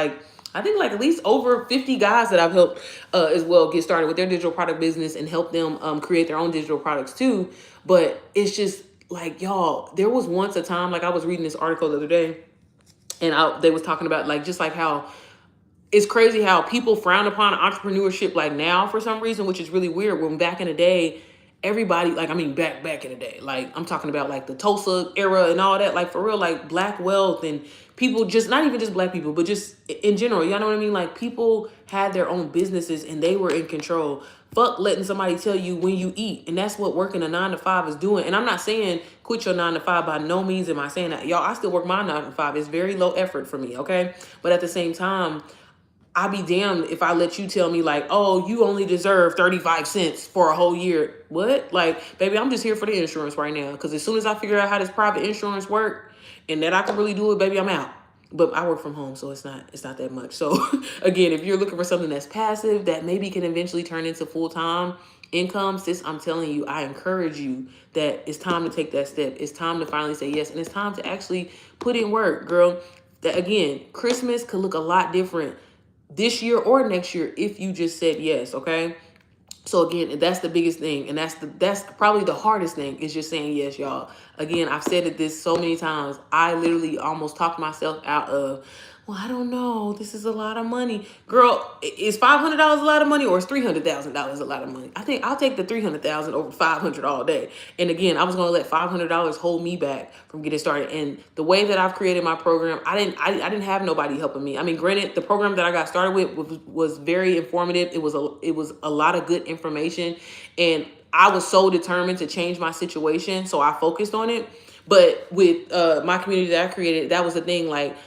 I think at least over 50 guys that I've helped as well get started with their digital product business and help them create their own digital products too. But it's just like, y'all, there was once a time, like I was reading this article the other day, and they was talking about just like how it's crazy how people frown upon entrepreneurship like now for some reason, which is really weird. When back in the day, everybody, like, I mean, back in the day, like I'm talking about like the Tulsa era and all that, like for real, like black wealth and people, just not even just black people, but just in general, y'all know what I mean? Like people had their own businesses and they were in control. Fuck letting somebody tell you when you eat. And that's what working a 9 to 5 is doing. And I'm not saying quit your 9 to 5, by no means am I saying that. Y'all, I still work my 9 to 5. It's very low effort for me, okay? But at the same time, I'll be damned if I let you tell me like, oh, you only deserve 35 cents for a whole year. What? Like, baby, I'm just here for the insurance right now. Because as soon as I figure out how this private insurance work and that I can really do it, baby, I'm out. But I work from home, so it's not that much. So again, if you're looking for something that's passive that maybe can eventually turn into full-time income, sis, I'm telling you, I encourage you that it's time to take that step. It's time to finally say yes. And it's time to actually put in work, girl. That again, Christmas could look a lot different this year or next year if you just said yes, okay? So again, that's the biggest thing, and that's probably the hardest thing, is just saying yes, y'all. Again, I've said this so many times. I literally almost talked myself out of, well, I don't know, this is a lot of money. Girl, is $500 a lot of money, or is $300,000 a lot of money? I think I'll take the $300,000 over $500 all day. And again, I was gonna let $500 hold me back from getting started. And the way that I've created my program, I didn't have nobody helping me. I mean, granted, the program that I got started with was very informative. It was a lot of good information, and I was so determined to change my situation, so I focused on it. But with my community that I created, that was the thing. Like,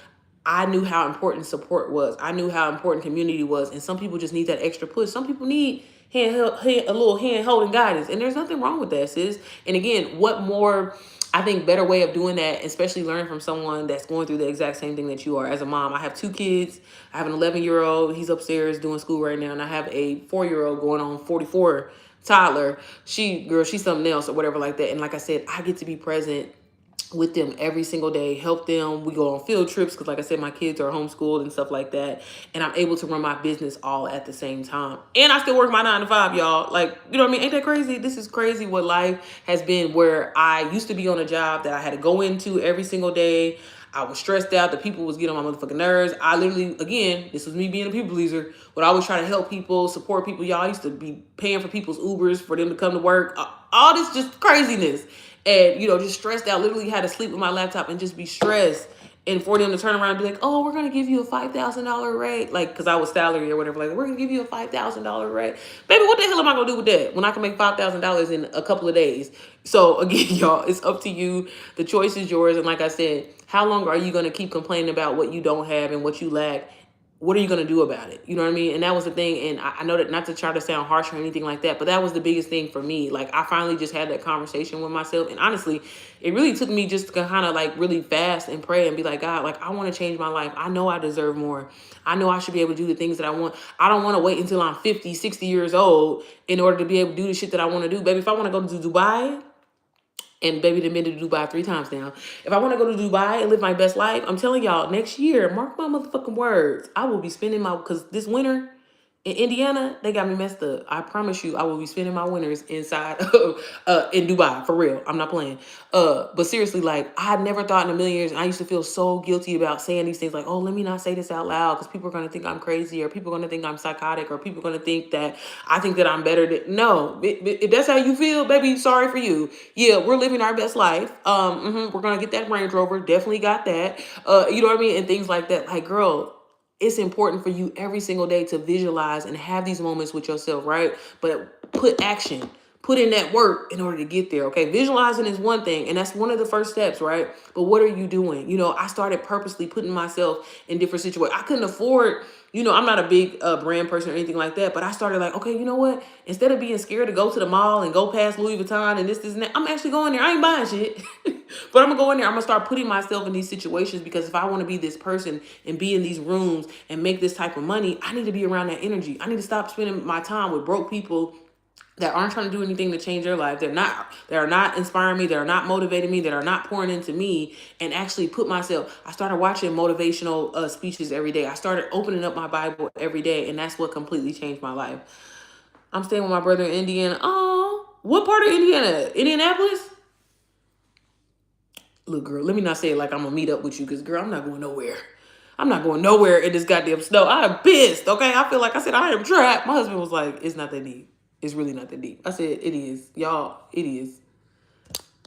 I knew how important support was. I knew how important community was. And some people just need that extra push. Some people need a little hand holding guidance. And there's nothing wrong with that, sis. And again, what more I think better way of doing that, especially learning from someone that's going through the exact same thing that you are. As a mom, I have 2 kids. I have an 11-year-old. He's upstairs doing school right now. And I have a 4-year-old going on 44 toddler. She's something else or whatever like that. And like I said, I get to be present with them every single day, help them. We go on field trips because, like I said, my kids are homeschooled and stuff like that. And I'm able to run my business all at the same time. And I still work my 9 to 5, y'all. Like, you know what I mean? Ain't that crazy? This is crazy what life has been, where I used to be on a job that I had to go into every single day. I was stressed out. The people was getting on my motherfucking nerves. I literally, again, this was me being a people pleaser, but I always try to help people, support people. Y'all used to be paying for people's Ubers for them to come to work. All this just craziness. And, you know, just stressed out. Literally had to sleep with my laptop and just be stressed. And for them to turn around and be like, oh, we're going to give you a $5,000 rate. Like, because I was salary or whatever. Like, we're going to give you a $5,000 rate. Baby, what the hell am I going to do with that when I can make $5,000 in a couple of days? So, again, y'all, it's up to you. The choice is yours. And like I said, how long are you going to keep complaining about what you don't have and what you lack? What are you going to do about it? You know what I mean? And that was the thing. And I know that, not to try to sound harsh or anything like that, but that was the biggest thing for me. Like, I finally just had that conversation with myself. And honestly, it really took me just to kind of like really fast and pray and be like, God, like, I want to change my life. I know I deserve more. I know I should be able to do the things that I want. I don't want to wait until I'm 50, 60 years old in order to be able to do the shit that I want to do. Baby, if I want to go to Dubai, and baby, they've been to Dubai 3 times now. If I want to go to Dubai and live my best life, I'm telling y'all, next year, mark my motherfucking words, I will be spending because this winter in Indiana, they got me messed up. I promise you, I will be spending my winters inside of in Dubai, for real. I'm not playing. But seriously, like, I had never thought in a million years, and I used to feel so guilty about saying these things like, oh, let me not say this out loud because people are going to think I'm crazy, or people are going to think I'm psychotic, or people are going to think that I think that I'm better than. No, if that's how you feel, baby, sorry for you. Yeah, we're living our best life. We're going to get that Range Rover. Definitely got that. You know what I mean? And things like that. Like, girl, it's important for you every single day to visualize and have these moments with yourself, right? But put action, put in that work in order to get there, okay? Visualizing is one thing, and that's one of the first steps, right? But what are you doing? You know, I started purposely putting myself in different situations. I couldn't afford, you know, I'm not a big brand person or anything like that, but I started like, okay, you know what? Instead of being scared to go to the mall and go past Louis Vuitton and this, and that, I'm actually going there. I ain't buying shit. But I'm gonna go in there. I'm gonna start putting myself in these situations, because if I want to be this person and be in these rooms and make this type of money, I need to be around that energy. I need to stop spending my time with broke people that aren't trying to do anything to change their life. They are not inspiring me. They are not motivating me. That are not pouring into me, and actually put myself. I started watching motivational speeches every day. I started opening up my Bible every day, and that's what completely changed my life. I'm staying with my brother in Indiana. Oh, what part of Indiana? Indianapolis? Look, girl, let me not say it like I'm gonna meet up with you, because, girl, I'm not going nowhere. I'm not going nowhere in this goddamn snow. I am pissed, okay? I feel like I said I am trapped. My husband was like, it's not that deep. It's really not that deep. I said, it is. Y'all, it is.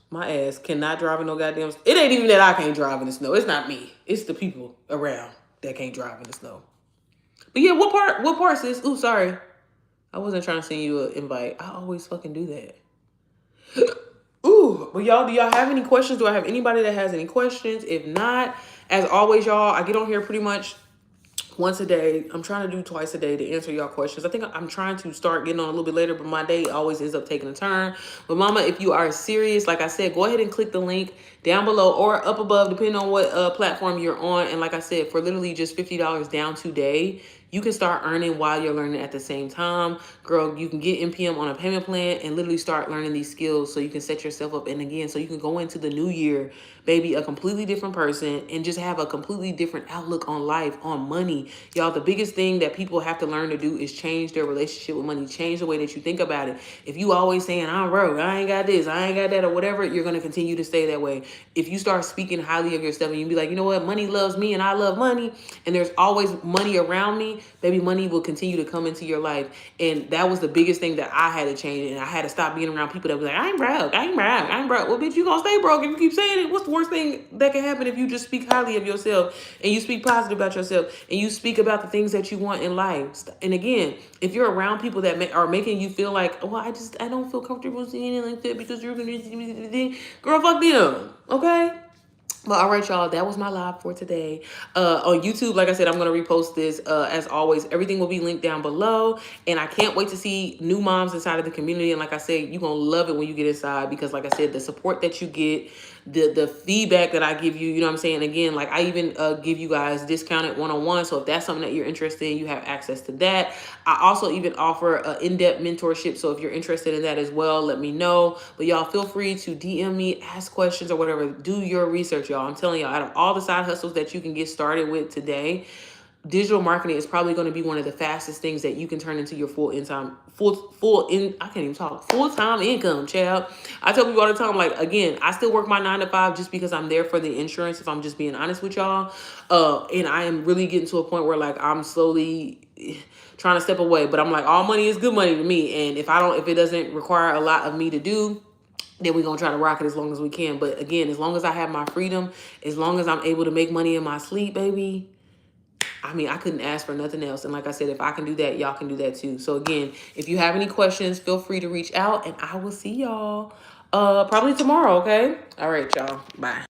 My ass cannot drive in no goddamn. It ain't even that I can't drive in the snow. It's not me. It's the people around that can't drive in the snow. But yeah, what part, sis? Ooh, sorry. I wasn't trying to send you an invite. I always fucking do that. Ooh, but y'all, do y'all have any questions? Do I have anybody that has any questions? If not, as always, y'all, I get on here pretty much once a day. I'm trying to do twice a day to answer y'all questions. I think I'm trying to start getting on a little bit later, but my day always ends up taking a turn. But mama, if you are serious, like I said, go ahead and click the link down below or up above, depending on what platform you're on. And like I said, for literally just $50 down today, you can start earning while you're learning at the same time. Girl, you can get NPM on a payment plan and literally start learning these skills so you can set yourself up. And again, so you can go into the new year, baby, a completely different person, and just have a completely different outlook on life, on money. Y'all, the biggest thing that people have to learn to do is change their relationship with money, change the way that you think about it. If you always saying, I'm broke, I ain't got this, I ain't got that, or whatever, you're going to continue to stay that way. If you start speaking highly of yourself and you be like, you know what, money loves me and I love money, and there's always money around me, baby, money will continue to come into your life. And that was the biggest thing that I had to change. And I had to stop being around people that was like, I ain't broke, I ain't broke, I ain't broke. Well, bitch, you gonna stay broke if you keep saying it. What's the worst thing that can happen if you just speak highly of yourself and you speak positive about yourself and you speak about the things that you want in life? And again, if you're around people that are making you feel like, oh, I don't feel comfortable seeing it like that because you're gonna, girl, fuck them, okay? But all right, y'all, that was my live for today. On YouTube, like I said, I'm going to repost this. As always, everything will be linked down below. And I can't wait to see new moms inside of the community. And like I said, you're going to love it when you get inside, because like I said, the support that you get, the feedback that I give you, you know what I'm saying? Again, like I even give you guys discounted one-on-one. So if that's something that you're interested in, you have access to that. I also even offer in-depth mentorship. So if you're interested in that as well, let me know. But y'all feel free to DM me, ask questions or whatever. Do your research, y'all. I'm telling y'all, out of all the side hustles that you can get started with today, digital marketing is probably going to be one of the fastest things that you can turn into your full-time income, child. I tell people all the time, like, again, I still work my 9 to 5 just because I'm there for the insurance, if I'm just being honest with y'all. And I am really getting to a point where like I'm slowly trying to step away, but I'm like, all money is good money to me. And if it doesn't require a lot of me to do, then we're going to try to rock it as long as we can. But again, as long as I have my freedom, as long as I'm able to make money in my sleep, baby, I mean, I couldn't ask for nothing else. And like I said, if I can do that, y'all can do that too. So again, if you have any questions, feel free to reach out and I will see y'all probably tomorrow, okay? All right, y'all. Bye.